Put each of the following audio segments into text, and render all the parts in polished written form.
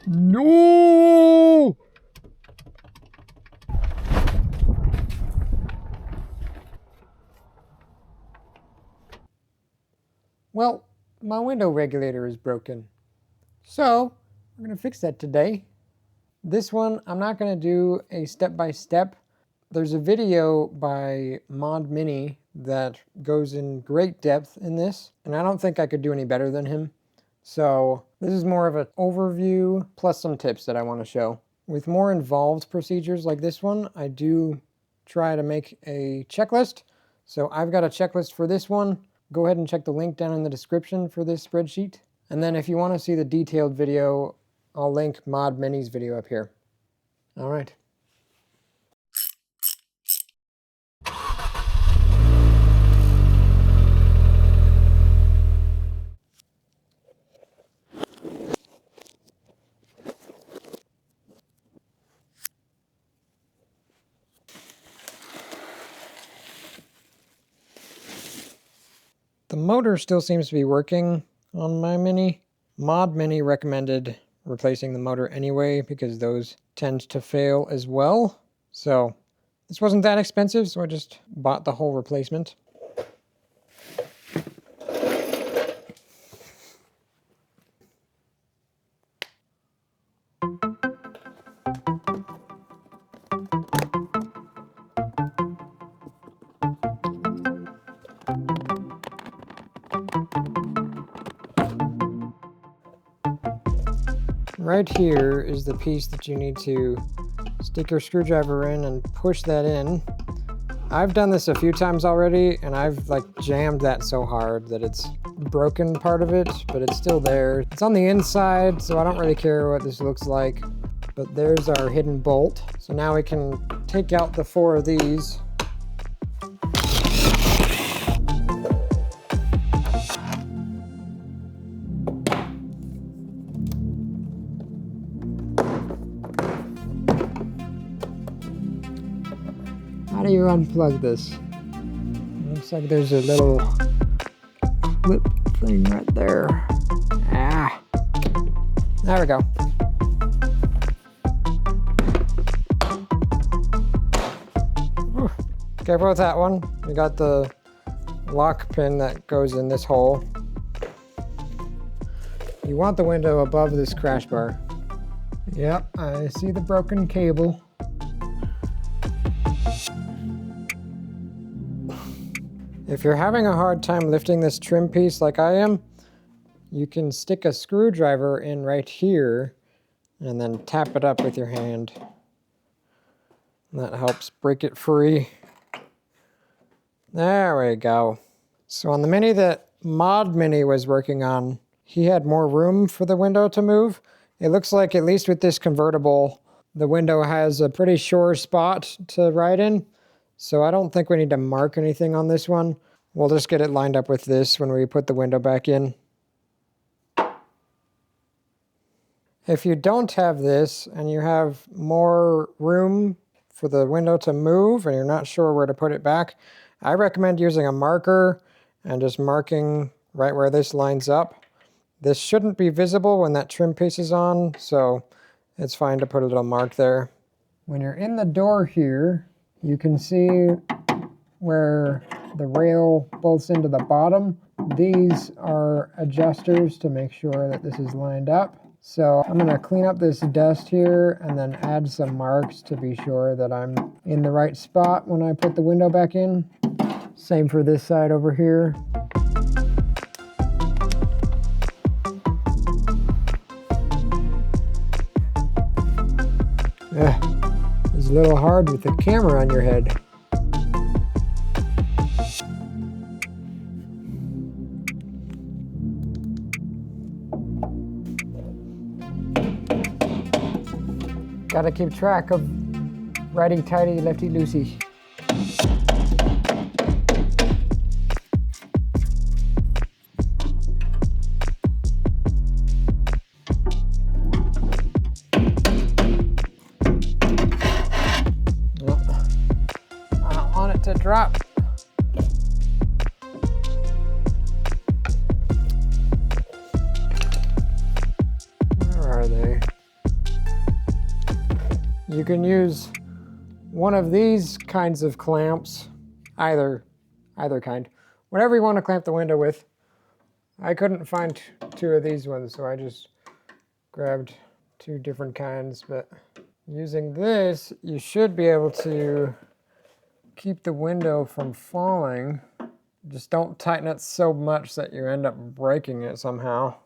No! Well, my window regulator is broken. So, we're going to fix that today. This one, I'm not going to do a step-by-step. There's a video by Mod Mini that goes in great depth in this, and I don't think I could do any better than him. So this is more of an overview plus some tips that I want to show. With more involved procedures like this one, I do try to make a checklist. So I've got a checklist for this one. Go ahead and check the link down in the description for this spreadsheet. And then if you want to see the detailed video, I'll link Mod Mini's video up here. All right. The motor still seems to be working on my Mini. Mod Mini recommended replacing the motor anyway because those tend to fail as well. So this wasn't that expensive, so I just bought the whole replacement. Right here is the piece that you need to stick your screwdriver in and push that in. I've done this a few times already, and I've like jammed that so hard that it's broken part of it, but it's still there. It's on the inside, so I don't really care what this looks like. But there's our hidden bolt. So now we can take out the 4 of these. How do you unplug this? Looks like there's a little clip thing right there. Ah, there we go. Whew. Careful with that one. We got the lock pin that goes in this hole. You want the window above this crash bar. Yep, I see the broken cable. If you're having a hard time lifting this trim piece like I am, you can stick a screwdriver in right here and then tap it up with your hand. That helps break it free. There we go. So on the Mini that Mod Mini was working on, he had more room for the window to move. It looks like, at least with this convertible, the window has a pretty sure spot to ride in. So I don't think we need to mark anything on this one. We'll just get it lined up with this when we put the window back in. If you don't have this and you have more room for the window to move and you're not sure where to put it back, I recommend using a marker and just marking right where this lines up. This shouldn't be visible when that trim piece is on, so it's fine to put a little mark there. When you're in the door here, you can see where the rail bolts into the bottom. These are adjusters to make sure that this is lined up. So I'm going to clean up this dust here and then add some marks to be sure that I'm in the right spot when I put the window back in. Same for this side over here. It's a little hard with the camera on your head. Gotta keep track of righty tighty, lefty loosey. To drop. Where are they? You can use one of these kinds of clamps, either kind, whatever you want to clamp the window with. I couldn't find two of these ones, so I just grabbed two different kinds, but using this, you should be able to keep the window from falling. Just don't tighten it so much that you end up breaking it somehow.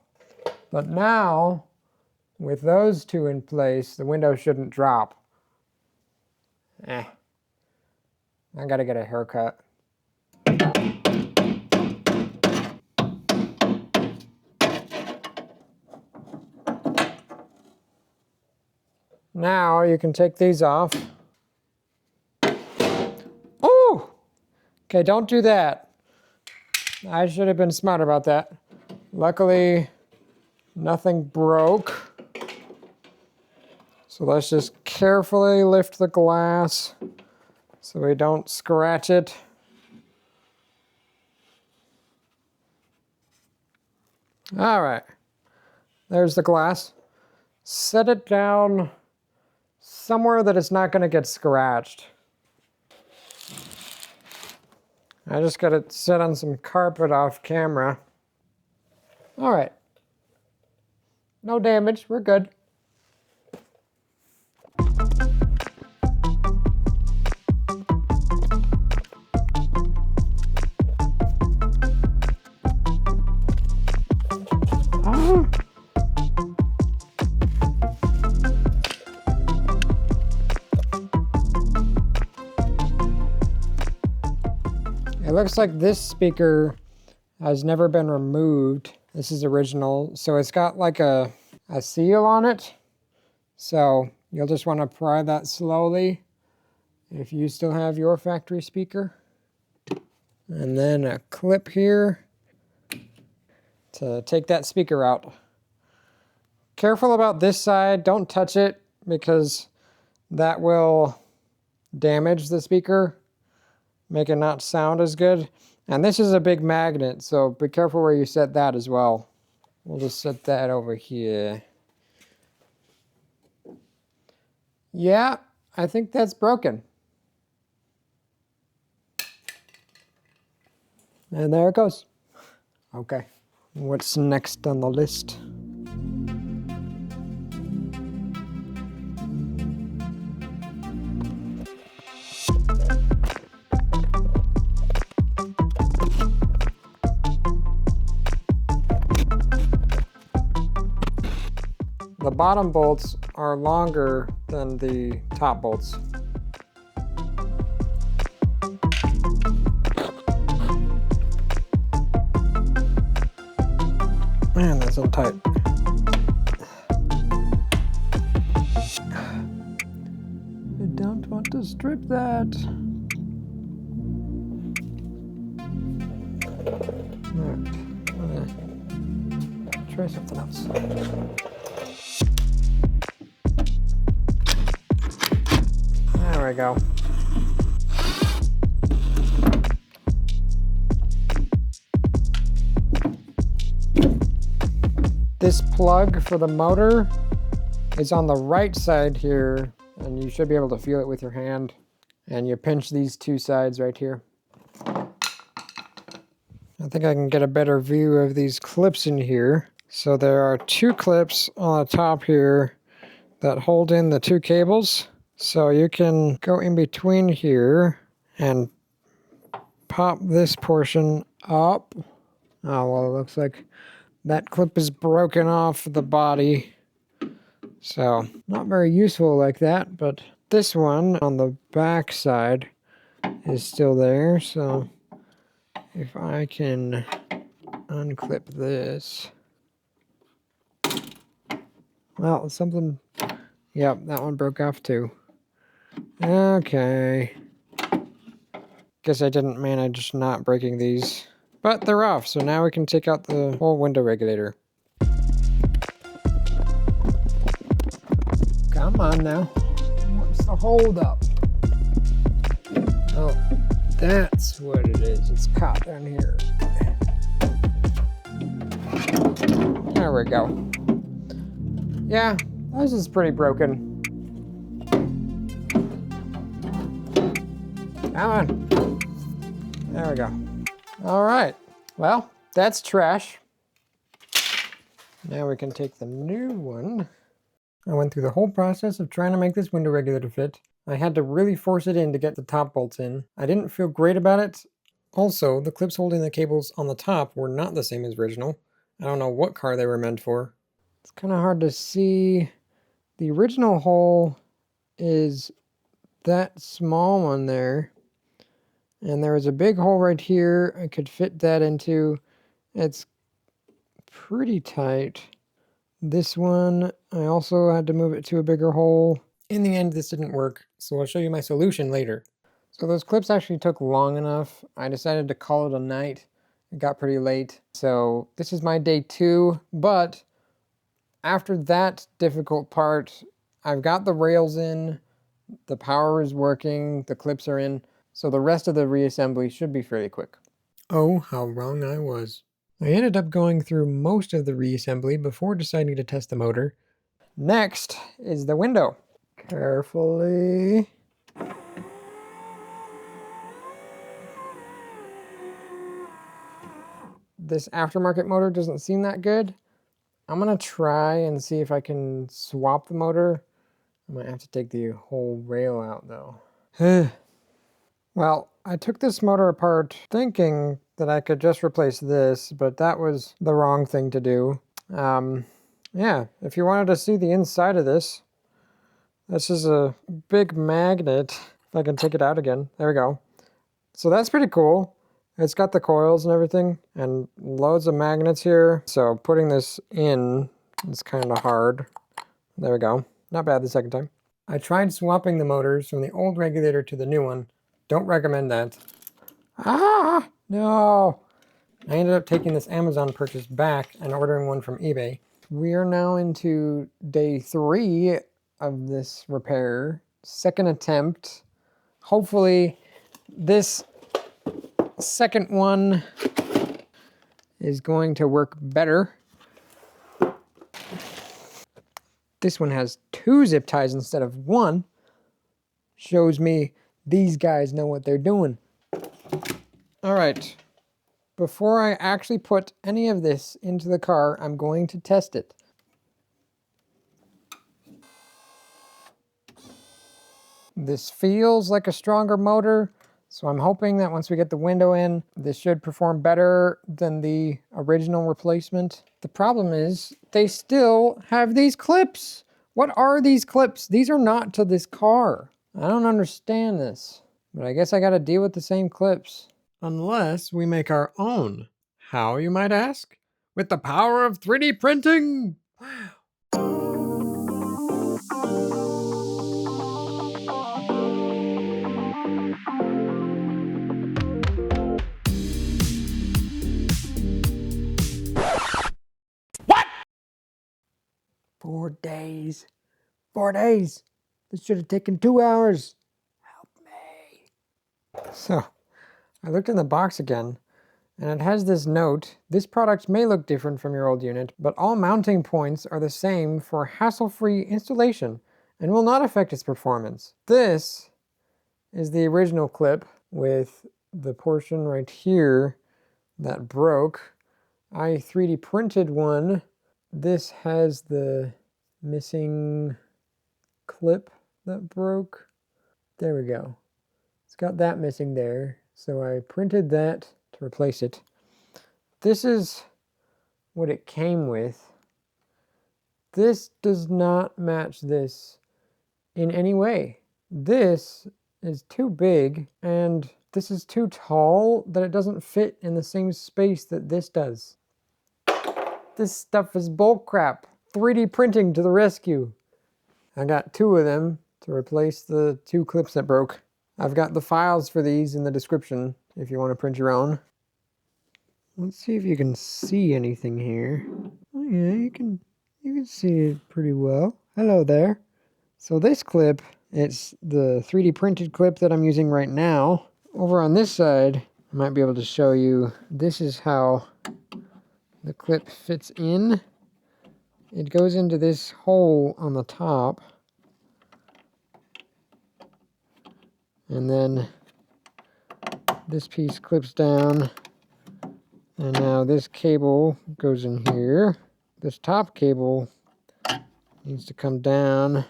But now, with those two in place, the window shouldn't drop. I gotta get a haircut. Now you can take these off. Oh! Okay, don't do that. I should have been smart about that. Luckily, nothing broke. So let's just carefully lift the glass so we don't scratch it. All right, there's the glass. Set it down somewhere that it's not going to get scratched. I just got it set on some carpet off camera. All right. No damage, we're good. It looks like this speaker has never been removed. This is original, so it's got like a seal on it. So you'll just want to pry that slowly if you still have your factory speaker. And then a clip here to take that speaker out. Careful about this side, don't touch it because that will damage the speaker, make it not sound as good. And this is a big magnet, so be careful where you set that as well. We'll just set that over here. Yeah, I think that's broken. And there it goes. Okay, what's next on the list? The bottom bolts are longer than the top bolts. Man, that's so tight. I don't want to strip that. All right. Try something else. There we go. This plug for the motor is on the right side here, and you should be able to feel it with your hand. And you pinch these two sides right here. I think I can get a better view of these clips in here. So there are two clips on the top here that hold in the two cables. So you can go in between here and pop this portion up. Oh, well, it looks like that clip is broken off the body. So not very useful like that, but this one on the back side is still there. So if I can unclip this. Well, something, yep, that one broke off too. Okay. Guess I didn't manage not breaking these. But they're off, so now we can take out the whole window regulator. Come on now. What's the hold up? Oh, that's what it is. It's caught down here. There we go. Yeah, this is pretty broken. Come on. There we go. All right. Well, that's trash. Now we can take the new one. I went through the whole process of trying to make this window regulator fit. I had to really force it in to get the top bolts in. I didn't feel great about it. Also, the clips holding the cables on the top were not the same as original. I don't know what car they were meant for. It's kind of hard to see. The original hole is that small one there. And there was a big hole right here. I could fit that into. It's pretty tight. This one, I also had to move it to a bigger hole. In the end, this didn't work, so I'll show you my solution later. So those clips actually took long enough. I decided to call it a night. It got pretty late. So this is my day 2, but after that difficult part, I've got the rails in, the power is working, the clips are in, so the rest of the reassembly should be fairly quick. Oh, how wrong I was. I ended up going through most of the reassembly before deciding to test the motor. Next is the window. Carefully. This aftermarket motor doesn't seem that good. I'm gonna try and see if I can swap the motor. I might have to take the whole rail out though. Well, I took this motor apart thinking that I could just replace this, but that was the wrong thing to do. Yeah, if you wanted to see the inside of this, this is a big magnet. If I can take it out again, there we go. So that's pretty cool. It's got the coils and everything and loads of magnets here. So putting this in is kind of hard. There we go. Not bad the second time. I tried swapping the motors from the old regulator to the new one. Don't recommend that. Ah, no. I ended up taking this Amazon purchase back and ordering one from eBay. We are now into day 3 of this repair. Second attempt. Hopefully this second one is going to work better. This one has 2 zip ties instead of 1. Shows me these guys know what they're doing. All right. Before I actually put any of this into the car, I'm going to test it. This feels like a stronger motor, so I'm hoping that once we get the window in, this should perform better than the original replacement. The problem is, they still have these clips. What are these clips? These are not to this car. I don't understand this, but I guess I gotta deal with the same clips. Unless we make our own. How, you might ask? With the power of 3D printing! Wow. 4 days. 4 days. This should have taken 2 hours. Help me. So, I looked in the box again, and it has this note. This product may look different from your old unit, but all mounting points are the same for hassle-free installation and will not affect its performance. This is the original clip with the portion right here that broke. I 3D printed one. This has the missing clip that broke. There we go. It's got that missing there. So I printed that to replace it. This is what it came with. This does not match this in any way. This is too big and this is too tall that it doesn't fit in the same space that this does. This stuff is bull crap. 3D printing to the rescue. I got 2 of them to replace the 2 clips that broke. I've got the files for these in the description if you want to print your own. Let's see if you can see anything here. Oh yeah, you can see it pretty well. Hello there. So this clip, it's the 3D printed clip that I'm using right now. Over on this side, I might be able to show you, this is how the clip fits in. It goes into this hole on the top. And then This piece clips down. And now this cable goes in here. This top cable needs to come down.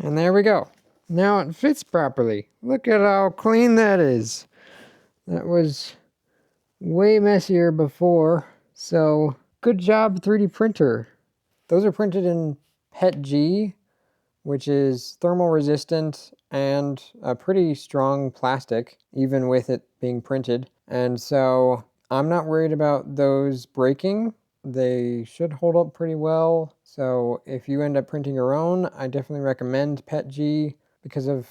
And there we go. Now it fits properly. Look at how clean that is. That was way messier before. So good job, 3D printer. Those are printed in PETG, which is thermal resistant and a pretty strong plastic, even with it being printed. And so I'm not worried about those breaking. They should hold up pretty well. So if you end up printing your own, I definitely recommend PETG because of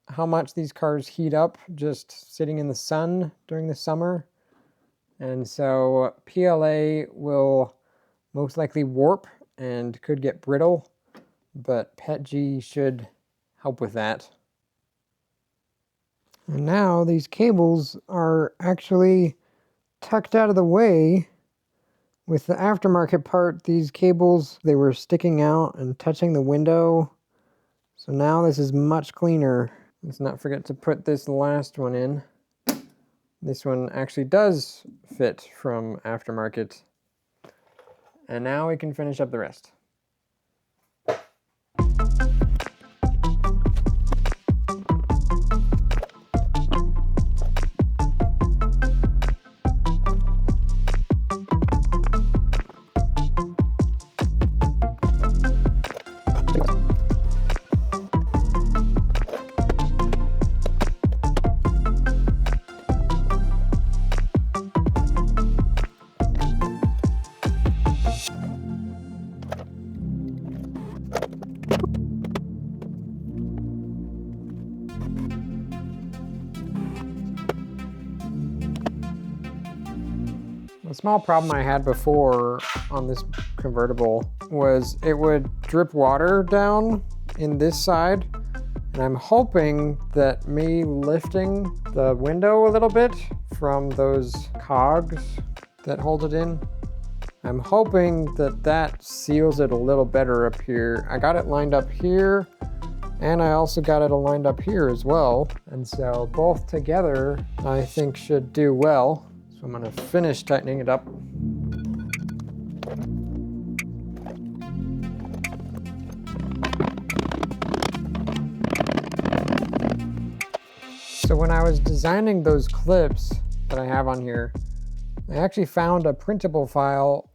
how much these cars heat up just sitting in the sun during the summer. And so PLA will most likely warp and could get brittle, but PETG should help with that. And now these cables are actually tucked out of the way. With the aftermarket part, these cables, they were sticking out and touching the window. So now this is much cleaner. Let's not forget to put this last one in. This one actually does fit from aftermarket. And now we can finish up the rest. The small problem I had before on this convertible was it would drip water down in this side, and I'm hoping that me lifting the window a little bit from those cogs that hold it in, I'm hoping that that seals it a little better up here. I got it lined up here, and I also got it lined up here as well, and so both together I think should do well. So I'm going to finish tightening it up. So when I was designing those clips that I have on here, I actually found a printable file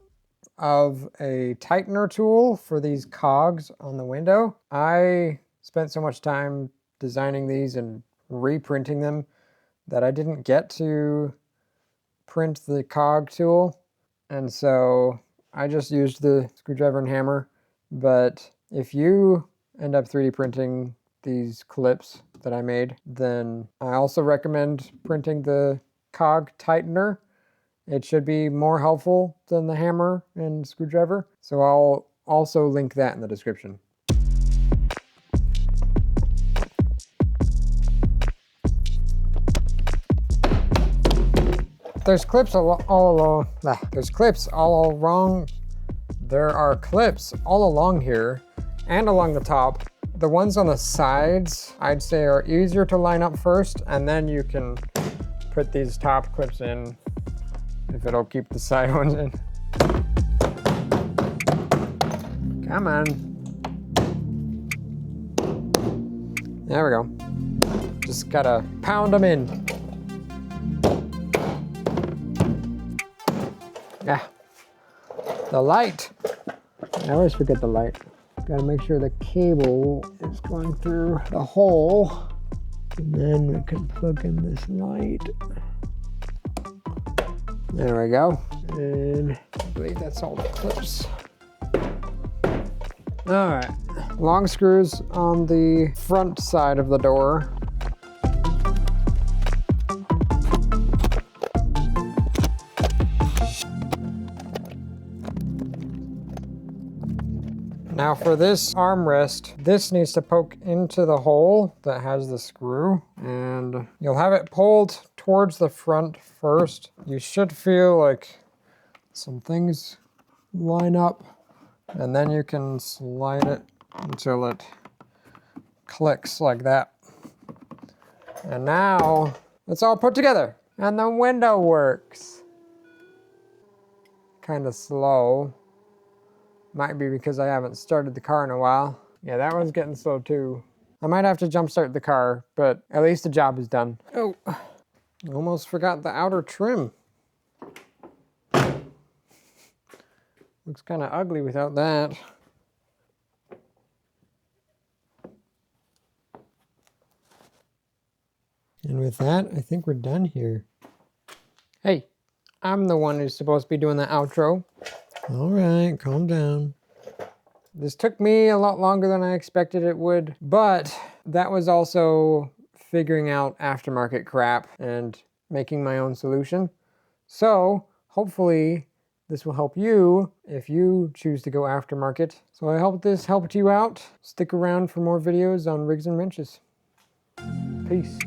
of a tightener tool for these cogs on the window. I spent so much time designing these and reprinting them that I didn't get to print the cog tool, and so I just used the screwdriver and hammer. But if you end up 3D printing these clips that I made, then I also recommend printing the cog tightener. It should be more helpful than the hammer and screwdriver, so I'll also link that in the description. There's clips all along. There's clips all along. There are clips all along here and along the top. The ones on the sides, I'd say, are easier to line up first, and then you can put these top clips in if it'll keep the side ones in. Come on. There we go. Just gotta pound them in. Yeah, the light. I always forget the light. Gotta make sure the cable is going through the hole. And then we can plug in this light. There we go. And I believe that's all the clips. All right, long screws on the front side of the door. Now for this armrest, this needs to poke into the hole that has the screw, and you'll have it pulled towards the front first. You should feel like some things line up, and then you can slide it until it clicks like that. And now it's all put together and the window works. Kind of slow. Might be because I haven't started the car in a while. Yeah, that one's getting slow too. I might have to jump start the car, but at least the job is done. Oh, almost forgot the outer trim. Looks kind of ugly without that. And with that, I think we're done here. Hey, I'm the one who's supposed to be doing the outro. All right, calm down. This took me a lot longer than I expected it would, but that was also figuring out aftermarket crap and making my own solution. So hopefully this will help you if you choose to go aftermarket. So I hope this helped you out. Stick around for more videos on rigs and wrenches. Peace.